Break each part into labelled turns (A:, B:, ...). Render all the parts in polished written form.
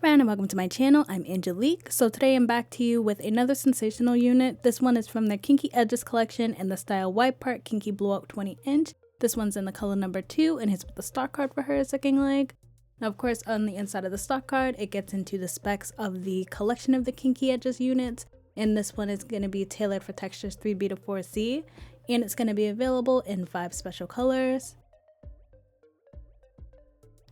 A: friend and welcome to my channel. I'm Angelique. So today I'm back to you with another sensational unit. This one is from their Kinky Edges collection in the style Wide Part Kinky Blowout 20 inch. This one's in the color number 2 and it's what the stock card for her is looking like. Now of course on the inside of the stock card it gets into the specs of the collection of the Kinky Edges units, and this one is going to be tailored for textures 3B to 4C, and it's going to be available in 5 special colors.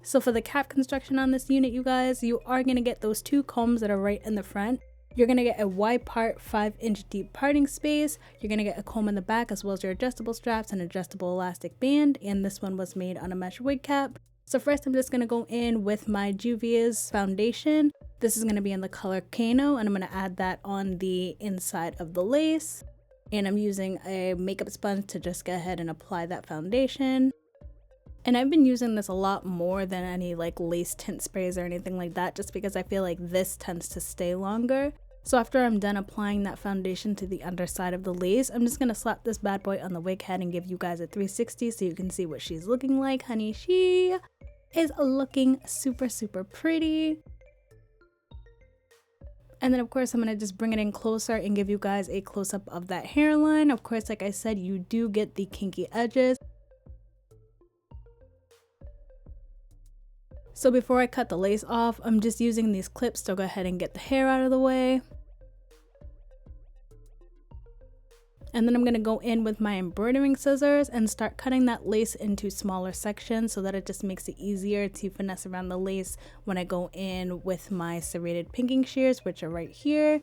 A: So for the cap construction on this unit, you guys, you are going to get those 2 combs that are right in the front. You're going to get a wide part 5-inch deep parting space. You're going to get a comb in the back as well as your adjustable straps and adjustable elastic band, and this one was made on a mesh wig cap. So first I'm just going to go in with my Juvia's foundation. This is going to be in the color Kano, and I'm going to add that on the inside of the lace. And I'm using a makeup sponge to just go ahead and apply that foundation. And I've been using this a lot more than any like lace tint sprays or anything like that, just because I feel like this tends to stay longer. So after I'm done applying that foundation to the underside of the lace, I'm just going to slap this bad boy on the wig head and give you guys a 360 so you can see what she's looking like. Honey, she is looking super pretty. And then of course I'm going to just bring it in closer and give you guys a close-up of that hairline. Of course, like I said, you do get the kinky edges. So before I cut the lace off, I'm just using these clips to go ahead and get the hair out of the way. And then I'm going to go in with my embroidering scissors and start cutting that lace into smaller sections so that it just makes it easier to finesse around the lace when I go in with my serrated pinking shears, which are right here.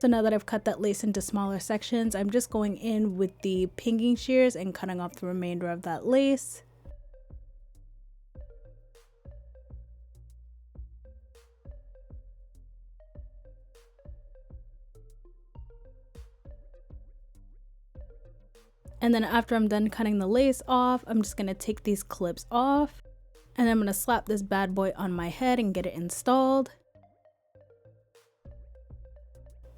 A: So now that I've cut that lace into smaller sections, I'm just going in with the pinking shears and cutting off the remainder of that lace. And then after I'm done cutting the lace off, I'm just going to take these clips off and I'm going to slap this bad boy on my head and get it installed.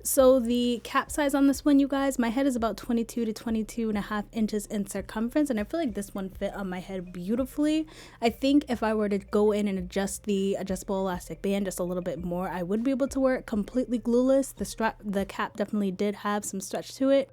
A: So the cap size on this one, you guys, my head is about 22 to 22.5 inches in circumference, and I feel like this one fit on my head beautifully. I think if I were to go in and adjust the adjustable elastic band just a little bit more, I would be able to wear it completely glueless. The cap definitely did have some stretch to it.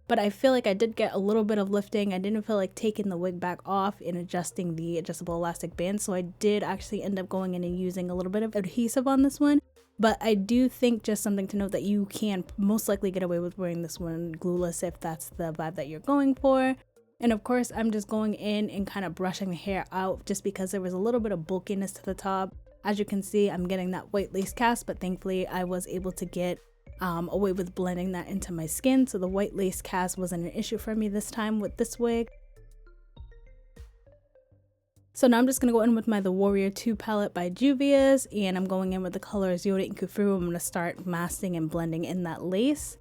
A: But I feel like I did get a little bit of lifting. I didn't feel like taking the wig back off and adjusting the adjustable elastic band. So I did actually end up going in and using a little bit of adhesive on this one. But I do think just something to note that you can most likely get away with wearing this one glueless if that's the vibe that you're going for. And of course, I'm just going in and kind of brushing the hair out just because there was a little bit of bulkiness to the top. As you can see, I'm getting that white lace cast, but thankfully I was able to get away with blending that into my skin, so the white lace cast wasn't an issue for me this time with this wig. So now I'm just going to go in with my The Warrior 2 palette by Juvia's, and I'm going in with the colors Yoda and Kufu. I'm going to start masking and blending in that lace.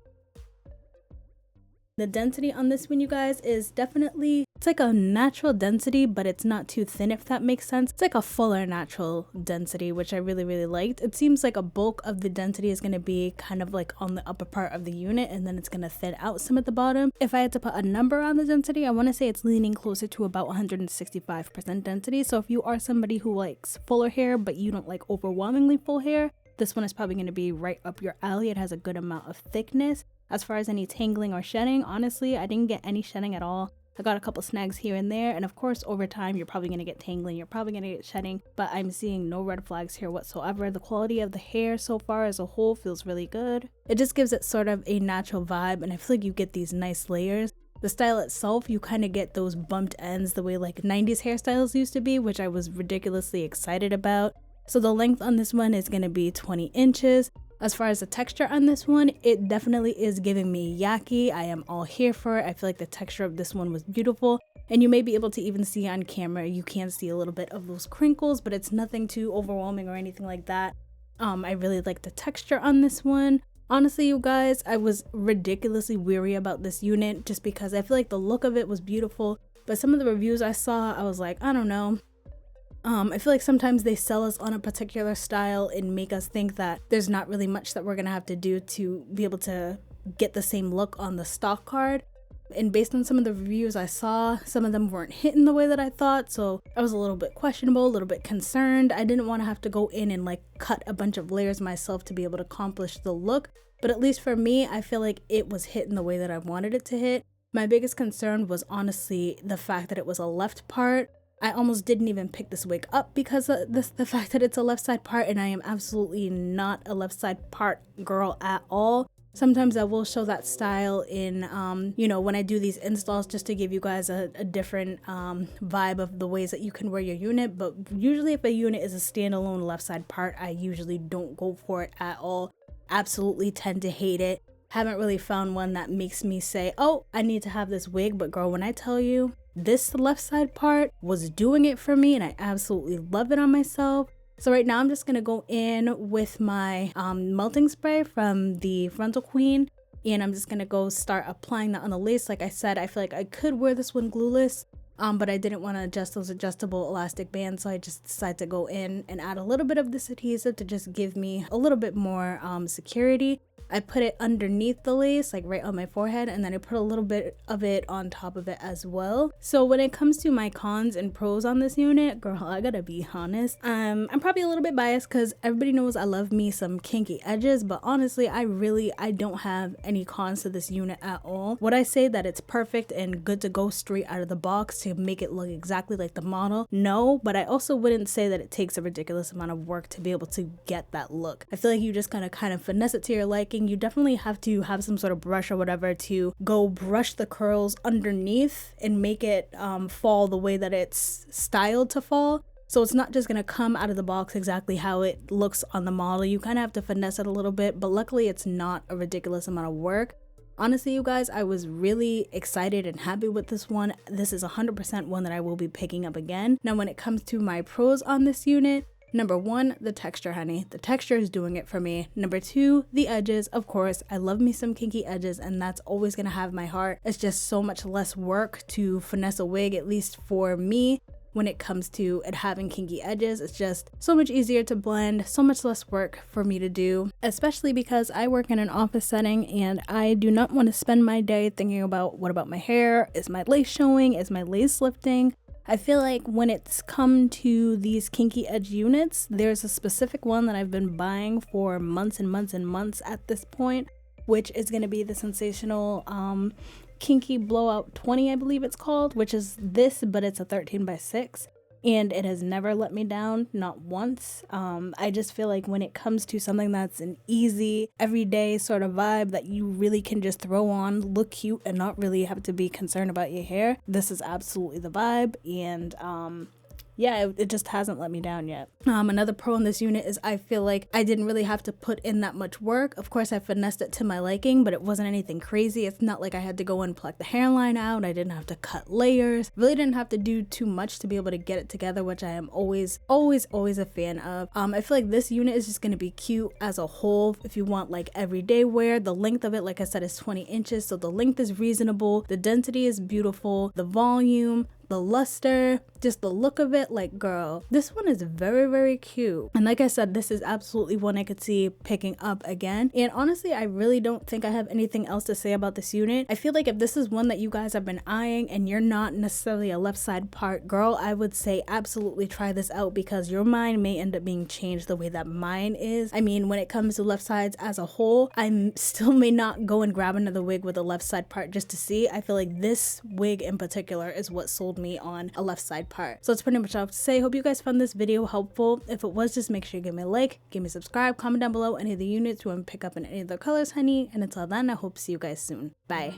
A: The density on this one, you guys, is definitely, it's like a natural density, but it's not too thin, if that makes sense. It's like a fuller natural density, which I really liked. It seems like a bulk of the density is going to be kind of like on the upper part of the unit, and then it's going to thin out some at the bottom. If I had to put a number on the density, I want to say it's leaning closer to about 165% density. So if you are somebody who likes fuller hair, but you don't like overwhelmingly full hair, this one is probably going to be right up your alley. It has a good amount of thickness. As far as any tangling or shedding, honestly, I didn't get any shedding at all. I got a couple snags here and there, and of course over time you're probably going to get tangling, you're probably going to get shedding, but I'm seeing no red flags here whatsoever. The quality of the hair so far as a whole feels really good. It just gives it sort of a natural vibe, and I feel like you get these nice layers. The style itself, you kind of get those bumped ends the way like 90s hairstyles used to be, which I was ridiculously excited about. So the length on this one is going to be 20 inches. As far as the texture on this one, it definitely is giving me yaki. I am all here for it. I feel like the texture of this one was beautiful, and you may be able to even see on camera, you can see a little bit of those crinkles, but it's nothing too overwhelming or anything like that. I really like the texture on this one. Honestly, you guys, I was ridiculously weary about this unit just because I feel like the look of it was beautiful, but some of the reviews I saw, I was like, I don't know. I feel like sometimes they sell us on a particular style and make us think that there's not really much that we're gonna have to do to be able to get the same look on the stock card. And based on some of the reviews I saw, some of them weren't hitting the way that I thought, so I was a little bit questionable, a little bit concerned. I didn't want to have to go in and like cut a bunch of layers myself to be able to accomplish the look, but at least for me, I feel like it was hitting the way that I wanted it to hit. My biggest concern was honestly the fact that it was a left part. I almost didn't even pick this wig up because of the fact that it's a left side part, and I am absolutely not a left side part girl at all. Sometimes I will show that style in, you know, when I do these installs, just to give you guys a different vibe of the ways that you can wear your unit. But usually if a unit is a standalone left side part, I usually don't go for it at all. Absolutely tend to hate it. Haven't really found one that makes me say, oh, I need to have this wig. But girl, when I tell you, this left side part was doing it for me, and I absolutely love it on myself. So right now I'm just going to go in with my melting spray from the Frontal Queen, and I'm just going to go start applying that on the lace. Like I said, I feel like I could wear this one glueless, but I didn't want to adjust those adjustable elastic bands, so I just decided to go in and add a little bit of this adhesive to just give me a little bit more security. I put it underneath the lace, like right on my forehead, and then I put a little bit of it on top of it as well. So when it comes to my cons and pros on this unit, girl, I gotta be honest, I'm probably a little bit biased because everybody knows I love me some kinky edges, but honestly, I don't have any cons to this unit at all. Would I say that it's perfect and good to go straight out of the box to make it look exactly like the model? No, but I also wouldn't say that it takes a ridiculous amount of work to be able to get that look. I feel like you just gotta kind of finesse it to your liking. You definitely have to have some sort of brush or whatever to go brush the curls underneath and make it fall the way that it's styled to fall. So it's not just going to come out of the box exactly how it looks on the model. You kind of have to finesse it a little bit, but luckily it's not a ridiculous amount of work. Honestly, you guys, I was really excited and happy with this one. This is 100% one that I will be picking up again. Now, when it comes to my pros on this unit, number one, the texture, honey. The texture is doing it for me. Number two, the edges. Of course, I love me some kinky edges, and that's always gonna have my heart. It's just so much less work to finesse a wig, at least for me. When it comes to it having kinky edges, it's just so much easier to blend, so much less work for me to do, especially because I work in an office setting and I do not want to spend my day thinking about what about my hair, is my lace showing, is my lace lifting. I feel like when it's come to these kinky edge units, there's a specific one that I've been buying for months and months and months at this point, which is going to be the Sensational Kinky Blowout 20, I believe it's called, which is this, but it's a 13x6, and it has never let me down, not once. I just feel like when it comes to something that's an easy, everyday sort of vibe that you really can just throw on, look cute, and not really have to be concerned about your hair, this is absolutely the vibe. And yeah, it just hasn't let me down yet. Another pro in this unit is I feel like I didn't really have to put in that much work. Of course, I finessed it to my liking, but it wasn't anything crazy. It's not like I had to go and pluck the hairline out. I didn't have to cut layers. Really didn't have to do too much to be able to get it together, which I am always a fan of. I feel like this unit is just going to be cute as a whole if you want like everyday wear. The length of it, like I said, is 20 inches, so the length is reasonable. The density is beautiful. The volume, the luster, just the look of it, like girl, this one is very, very cute. And like I said, this is absolutely one I could see picking up again. And honestly, I really don't think I have anything else to say about this unit. I feel like if this is one that you guys have been eyeing and you're not necessarily a left side part girl, I would say absolutely try this out, because your mind may end up being changed the way that mine is. I mean, when it comes to left sides as a whole, I still may not go and grab another wig with a left side part just to see. I feel like this wig in particular is what sold me on a left side part. So that's pretty much all I have to say. Hope you guys found this video helpful. If it was, just make sure you give me a like, give me a subscribe, comment down below any of the units you want to pick up in any of the colors, honey. And until then, I hope to see you guys soon. Bye.